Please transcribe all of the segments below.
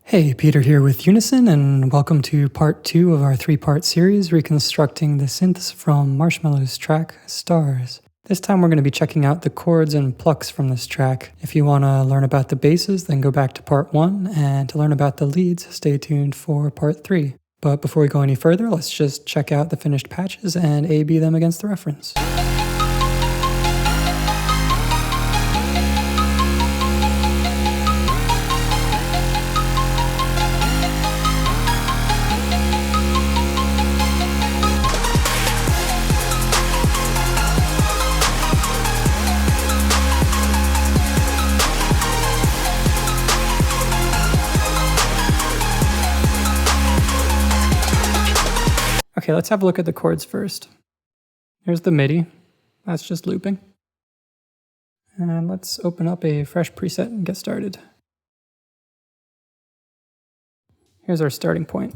Hey, Peter here with Unison, and welcome to part 2 of our 3-part series, Reconstructing the Synths from Marshmello's track, Stars. This time we're going to be checking out the chords and plucks from this track. If you want to learn about the basses, then go back to part 1, and to learn about the leads, stay tuned for part 3. But before we go any further, let's just check out the finished patches and A-B them against the reference. Okay, let's have a look at the chords first. Here's the MIDI. That's just looping. And let's open up a fresh preset and get started. Here's our starting point.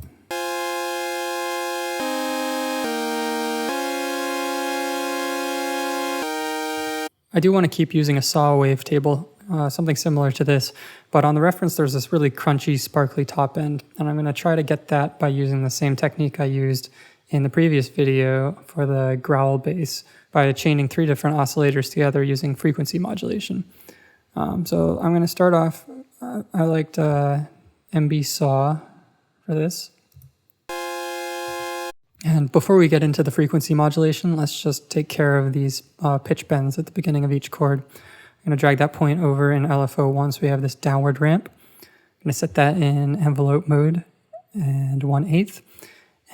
I do want to keep using a saw wavetable, something similar to this, but on the reference there's this really crunchy, sparkly top end, and I'm going to try to get that by using the same technique I used in the previous video for the growl bass by chaining 3 different oscillators together using frequency modulation. So I'm going to start off, I liked MB saw for this. And before we get into the frequency modulation, let's just take care of these pitch bends at the beginning of each chord. I'm going to drag that point over in LFO1 so we have this downward ramp. I'm going to set that in envelope mode and 1/8.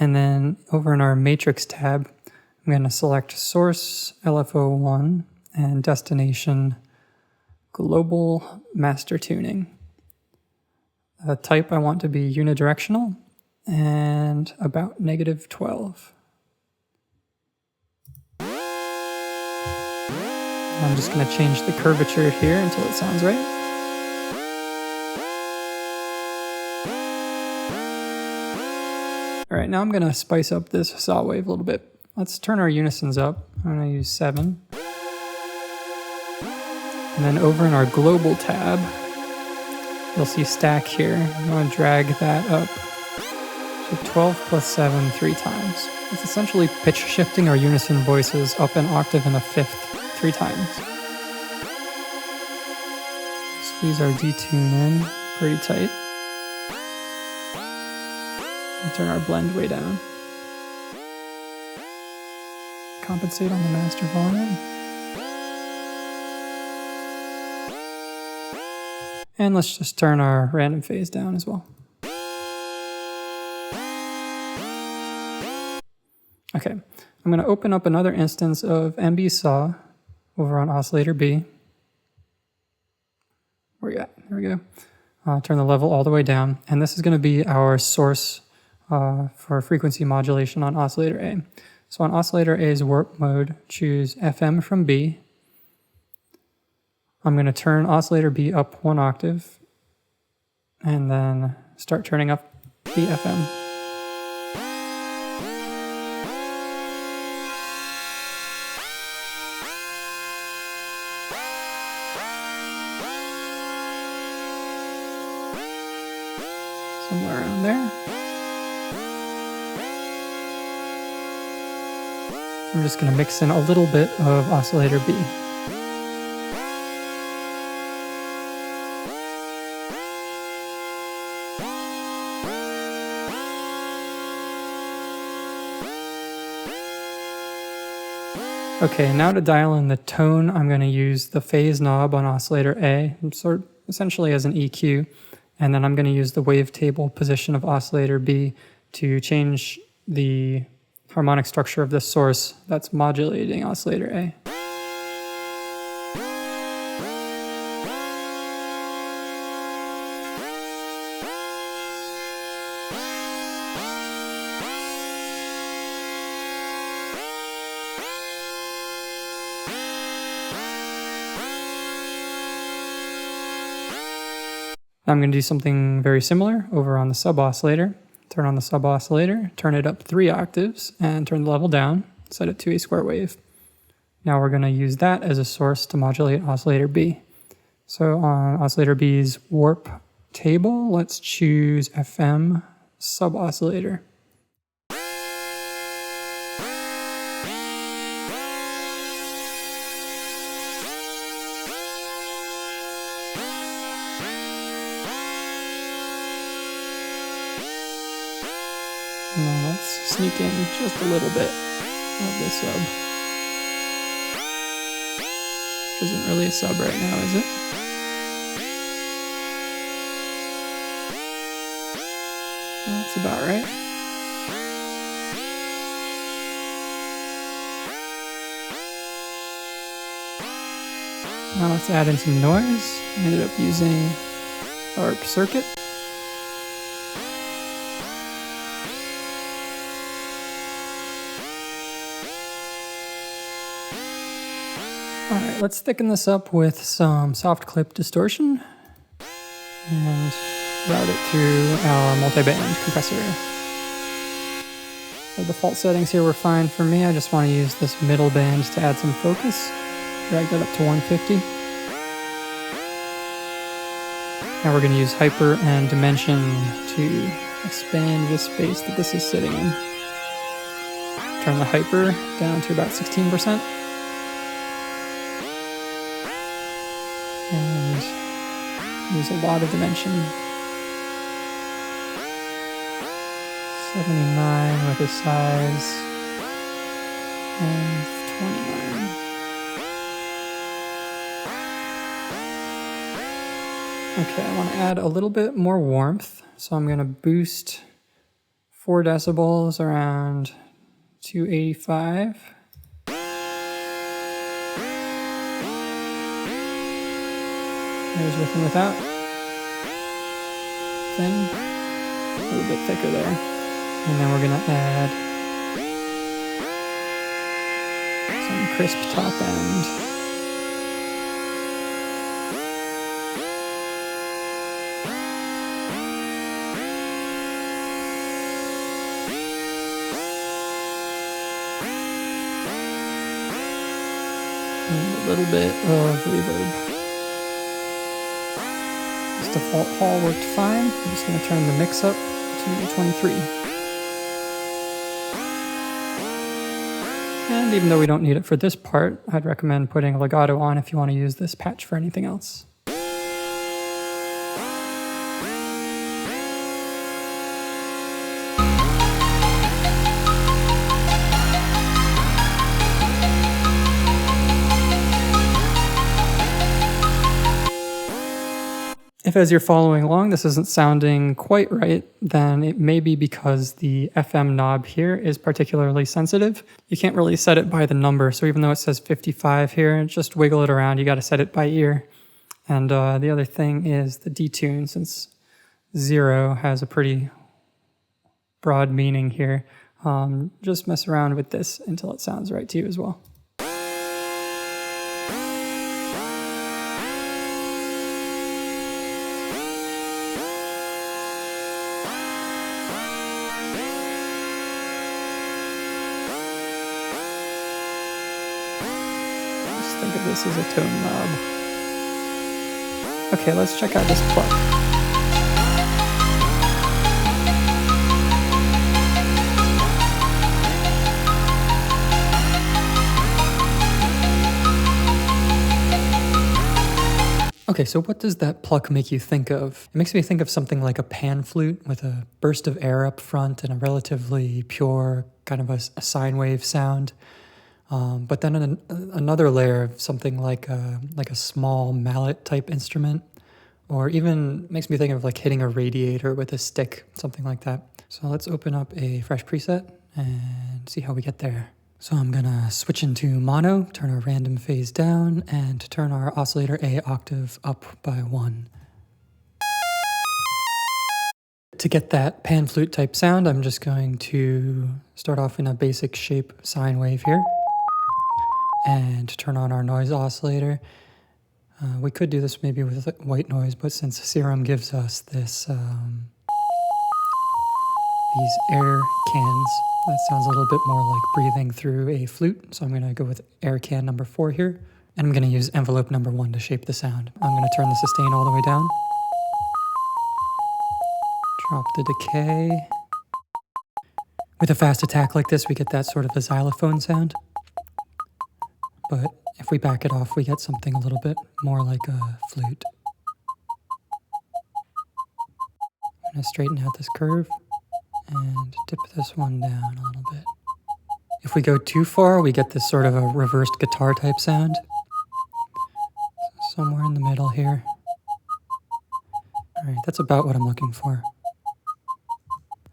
And then over in our matrix tab, I'm going to select source LFO1 and destination global master tuning. The type I want to be unidirectional and about -12. I'm just going to change the curvature here until it sounds right. All right, now I'm going to spice up this saw wave a little bit. Let's turn our unisons up. I'm going to use 7. And then over in our global tab, you'll see stack here. I'm going to drag that up to 12 plus 7 3 times. It's essentially pitch shifting our unison voices up an octave and a fifth 3 times. Squeeze our detune in pretty tight. And turn our blend way down. Compensate on the master volume. And let's just turn our random phase down as well. Okay, I'm going to open up another instance of MB saw over on oscillator B. Where you at? There we go. Turn the level all the way down, and this is going to be our source for frequency modulation on oscillator A. So on oscillator A's warp mode, choose FM from B. I'm going to turn oscillator B up 1 octave, and then start turning up the FM. Somewhere around there. I'm just going to mix in a little bit of oscillator B. Okay, now to dial in the tone, I'm going to use the phase knob on oscillator A, essentially as an EQ, and then I'm going to use the wavetable position of oscillator B to change the harmonic structure of the source that's modulating oscillator A. Now I'm going to do something very similar over on the sub-oscillator. Turn on the sub-oscillator, turn it up 3 octaves, and turn the level down, set it to a square wave. Now we're going to use that as a source to modulate oscillator B. So on oscillator B's warp table, let's choose FM sub oscillator. And then let's sneak in just a little bit of the sub. Which isn't really a sub right now, is it? That's about right. Now let's add in some noise. I ended up using ARP circuit. Alright, let's thicken this up with some soft clip distortion and route it through our multi-band compressor. The default settings here were fine for me. I just want to use this middle band to add some focus. Drag that up to 150. Now we're going to use hyper and dimension to expand the space that this is sitting in. Turn the hyper down to about 16%. And use a lot of dimension. 79 with a size of 29. Okay, I want to add a little bit more warmth, so I'm going to boost 4 decibels around 285. There's with and without. Thing. A little bit thicker there. And then we're going to add some crisp top end. And a little bit of reverb. This default hall worked fine. I'm just going to turn the mix up to 23. And even though we don't need it for this part, I'd recommend putting legato on if you want to use this patch for anything else. If as you're following along this isn't sounding quite right, then it may be because the FM knob here is particularly sensitive. You can't really set it by the number, so even though it says 55 here, just wiggle it around. You got to set it by ear. And the other thing is the detune, since 0 has a pretty broad meaning here. Just mess around with this until it sounds right to you as well. Think of this as a tone knob. Okay, let's check out this pluck. Okay, so what does that pluck make you think of? It makes me think of something like a pan flute with a burst of air up front and a relatively pure kind of a sine wave sound. But then another layer of something like a small mallet type instrument, or even makes me think of like hitting a radiator with a stick, something like that. So let's open up a fresh preset and see how we get there. So I'm gonna switch into mono, turn our random phase down, and turn our oscillator A octave up by 1. To get that pan flute type sound, I'm just going to start off in a basic shape sine wave here. And turn on our noise oscillator. We could do this maybe with white noise, but since Serum gives us this these air cans, that sounds a little bit more like breathing through a flute. So I'm going to go with air can number 4 here, and I'm going to use envelope number 1 to shape the sound. I'm going to turn the sustain all the way down. Drop the decay. With a fast attack like this, we get that sort of a xylophone sound. But if we back it off, we get something a little bit more like a flute. I'm going to straighten out this curve and dip this one down a little bit. If we go too far, we get this sort of a reversed guitar type sound. Somewhere in the middle here. All right, that's about what I'm looking for.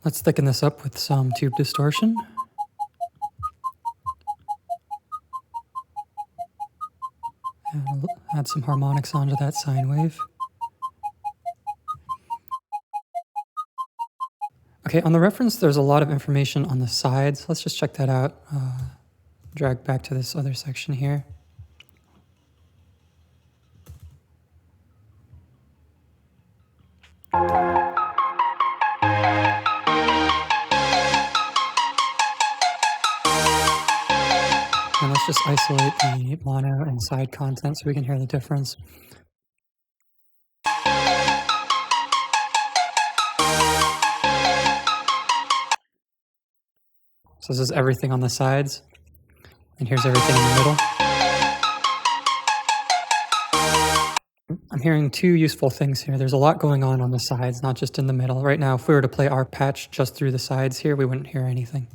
Let's thicken this up with some tube distortion. And I'll add some harmonics onto that sine wave. Okay, on the reference, there's a lot of information on the sides. Let's just check that out. Drag back to this other section here. And let's just isolate the mono and side content so we can hear the difference. So this is everything on the sides, and here's everything in the middle. I'm hearing two useful things here. There's a lot going on the sides, not just in the middle. Right now, if we were to play our patch just through the sides here, we wouldn't hear anything.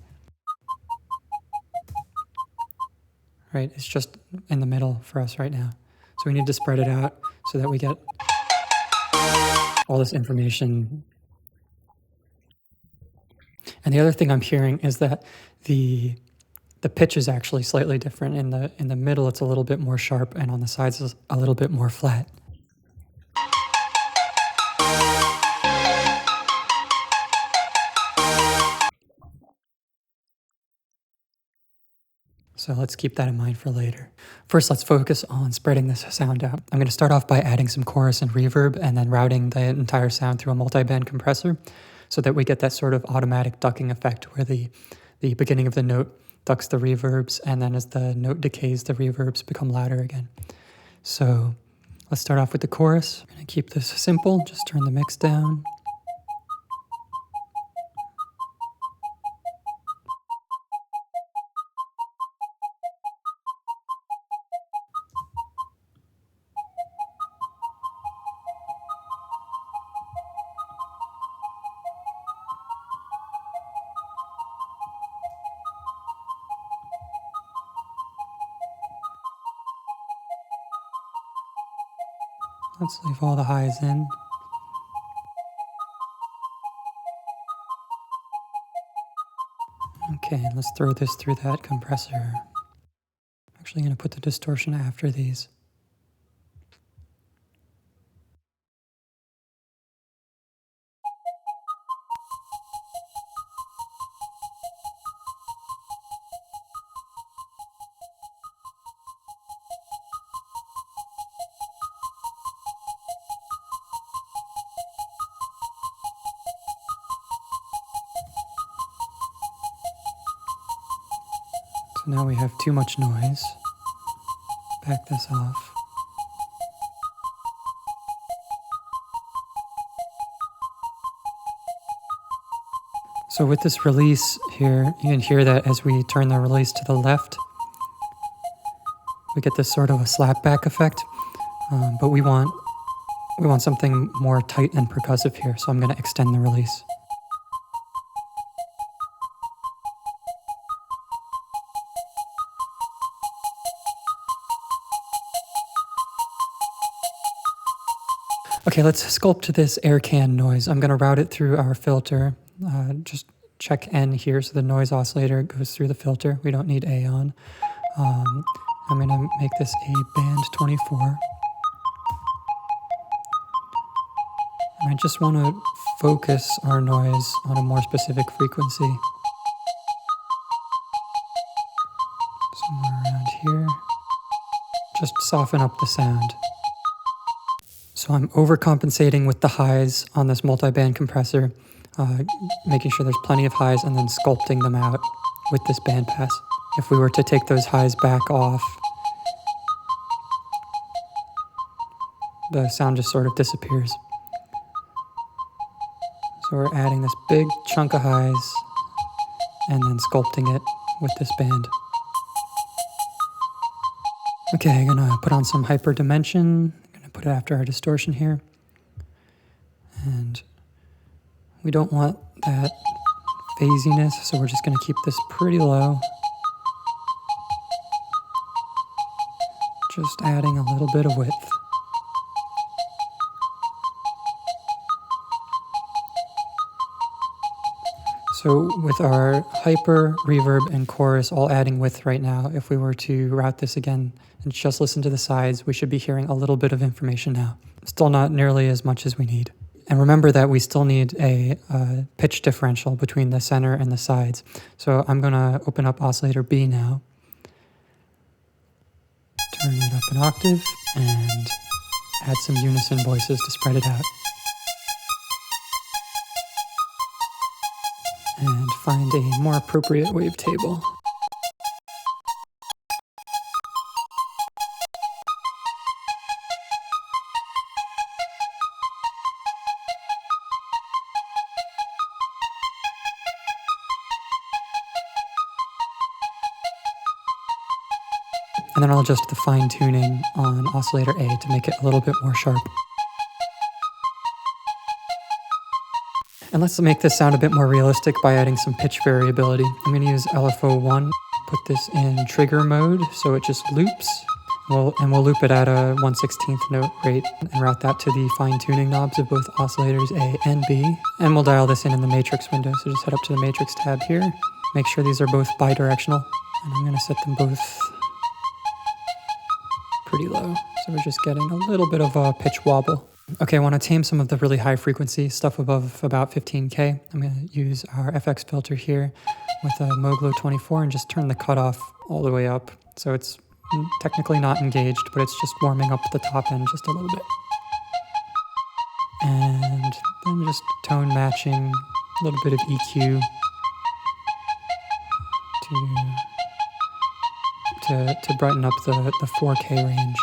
Right, it's just in the middle for us right now. So we need to spread it out so that we get all this information. And the other thing I'm hearing is that the pitch is actually slightly different. In the middle, it's a little bit more sharp, and on the sides, it's a little bit more flat. So let's keep that in mind for later. First, let's focus on spreading this sound out. I'm going to start off by adding some chorus and reverb and then routing the entire sound through a multi-band compressor so that we get that sort of automatic ducking effect where the beginning of the note ducks the reverbs, and then as the note decays, the reverbs become louder again. So let's start off with the chorus. I'm going to keep this simple, just turn the mix down. Let's leave all the highs in. Okay, and let's throw this through that compressor. I'm actually going to put the distortion after these. So now we have too much noise. Back this off. So with this release here, you can hear that as we turn the release to the left, we get this sort of a slapback effect, but we want something more tight and percussive here, so I'm going to extend the release. Okay, let's sculpt this air can noise. I'm going to route it through our filter. Just check N here, so the noise oscillator goes through the filter. We don't need A on. I'm going to make this a band 24. And I just want to focus our noise on a more specific frequency. Somewhere around here. Just soften up the sound. So I'm overcompensating with the highs on this multi-band compressor, making sure there's plenty of highs and then sculpting them out with this band pass. If we were to take those highs back off, the sound just sort of disappears. So So we're adding this big chunk of highs and then sculpting it with this band. Okay, I'm gonna put on some hyper dimension. I'm gonna put it after our distortion here. And we don't want that phasiness, so we're just gonna keep this pretty low. Just adding a little bit of width. So with our hyper, reverb, and chorus all adding width right now, if we were to route this again and just listen to the sides, we should be hearing a little bit of information now. Still not nearly as much as we need. And remember that we still need a pitch differential between the center and the sides. So I'm gonna open up oscillator B now, turn it up an octave, and add some unison voices to spread it out. And find a more appropriate wavetable. And then I'll adjust the fine tuning on oscillator A to make it a little bit more sharp. And let's make this sound a bit more realistic by adding some pitch variability. I'm going to use LFO1, put this in trigger mode so it just loops. And we'll loop it at a 1/16th note rate and route that to the fine tuning knobs of both oscillators A and B. And we'll dial this in the matrix window. So just head up to the matrix tab here. Make sure these are both bidirectional. And I'm going to set them both pretty low. So we're just getting a little bit of a pitch wobble. Okay, I want to tame some of the really high frequency stuff above about 15K. I'm going to use our FX filter here with a Moglo 24 and just turn the cutoff all the way up. So it's technically not engaged, but it's just warming up the top end just a little bit. And then just tone matching, a little bit of EQ to brighten up the 4K range.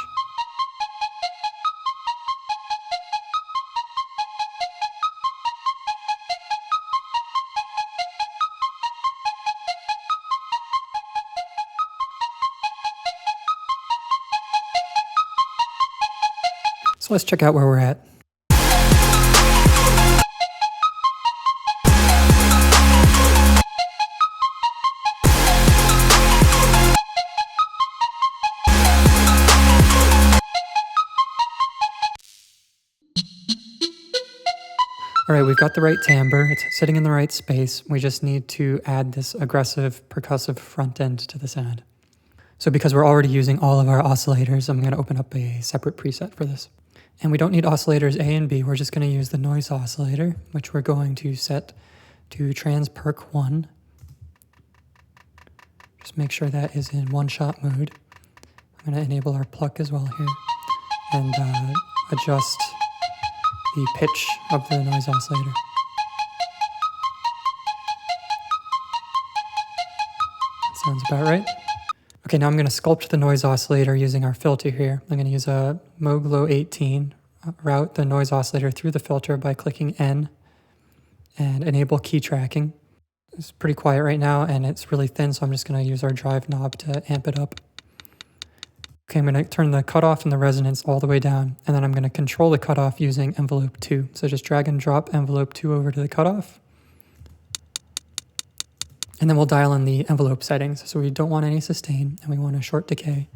So let's check out where we're at. All right, we've got the right timbre. It's sitting in the right space. We just need to add this aggressive percussive front end to the sound. So because we're already using all of our oscillators, I'm going to open up a separate preset for this. And we don't need oscillators A and B. We're just going to use the noise oscillator, which we're going to set to trans perc 1. Just make sure that is in one-shot mode. I'm going to enable our pluck as well here and adjust the pitch of the noise oscillator. Sounds about right. Okay, now I'm going to sculpt the noise oscillator using our filter here. I'm going to use a Moglo 18, route the noise oscillator through the filter by clicking N and enable key tracking. It's pretty quiet right now and it's really thin, so I'm just going to use our drive knob to amp it up. Okay, I'm going to turn the cutoff and the resonance all the way down, and then I'm going to control the cutoff using envelope 2. So just drag and drop envelope 2 over to the cutoff. And then we'll dial in the envelope settings. So we don't want any sustain, and we want a short decay.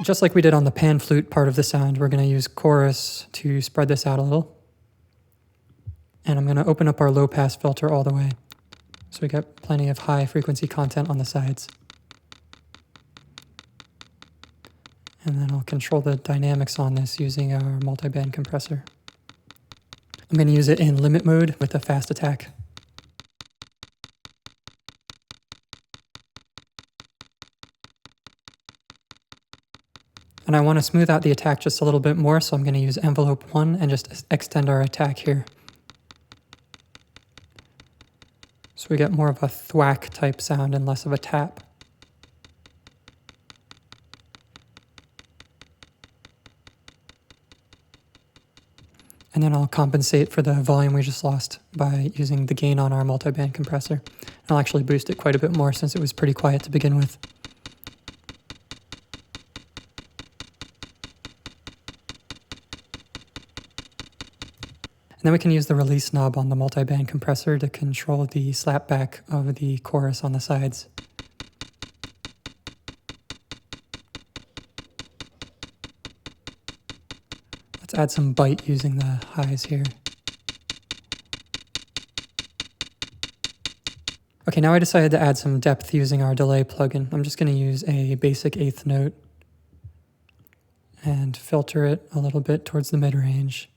Just like we did on the pan flute part of the sound, we're going to use chorus to spread this out a little. And I'm going to open up our low pass filter all the way. So we got plenty of high frequency content on the sides. And then I'll control the dynamics on this using our multiband compressor. I'm going to use it in limit mode with a fast attack. And I want to smooth out the attack just a little bit more, so I'm going to use envelope 1 and just extend our attack here. So we get more of a thwack type sound and less of a tap. And then I'll compensate for the volume we just lost by using the gain on our multiband compressor. And I'll actually boost it quite a bit more since it was pretty quiet to begin with. And then we can use the release knob on the multiband compressor to control the slapback of the chorus on the sides. Let's add some bite using the highs here. Okay, now I decided to add some depth using our delay plugin. I'm just going to use a basic eighth note and filter it a little bit towards the mid-range.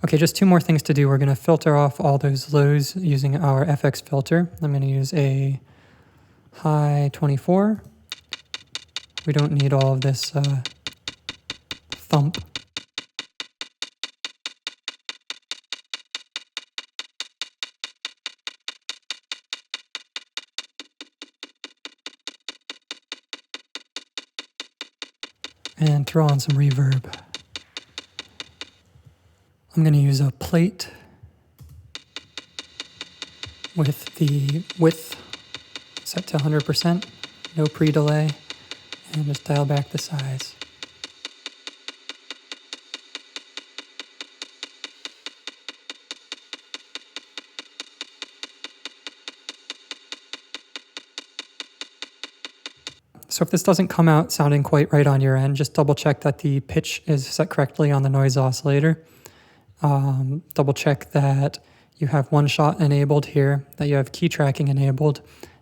Okay, just two more things to do. We're going to filter off all those lows using our FX filter. I'm going to use a high 24. We don't need all of this thump. And throw on some reverb. I'm going to use a plate with the width set to 100%, no pre-delay, and just dial back the size. So if this doesn't come out sounding quite right on your end, just double check that the pitch is set correctly on the noise oscillator. Double check that you have one shot enabled here, that you have key tracking enabled,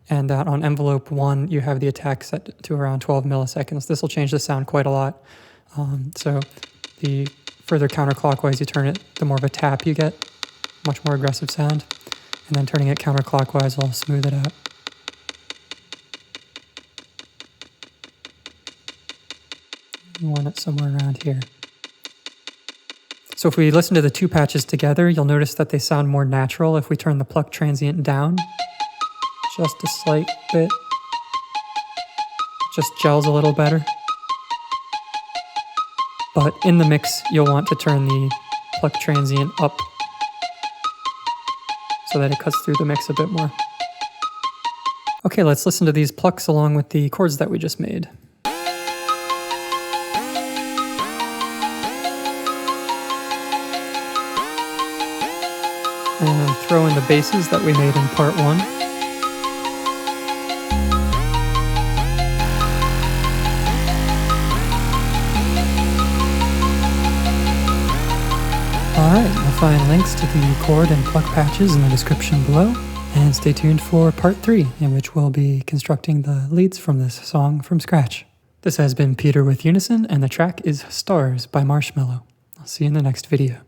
and that on envelope 1 you have the attack set to around 12 milliseconds. This will change the sound quite a lot. So the further counterclockwise you turn it, the more of a tap you get, much more aggressive sound. And then turning it counterclockwise will smooth it out. You want it somewhere around here. So if we listen to the two patches together, you'll notice that they sound more natural if we turn the pluck transient down just a slight bit. Just gels a little better. But in the mix, you'll want to turn the pluck transient up so that it cuts through the mix a bit more. Okay, let's listen to these plucks along with the chords that we just made. And throw in the basses that we made in part 1. Alright, you'll find links to the chord and pluck patches in the description below. And stay tuned for part 3, in which we'll be constructing the leads from this song from scratch. This has been Peter with Unison, and the track is Stars by Marshmello. I'll see you in the next video.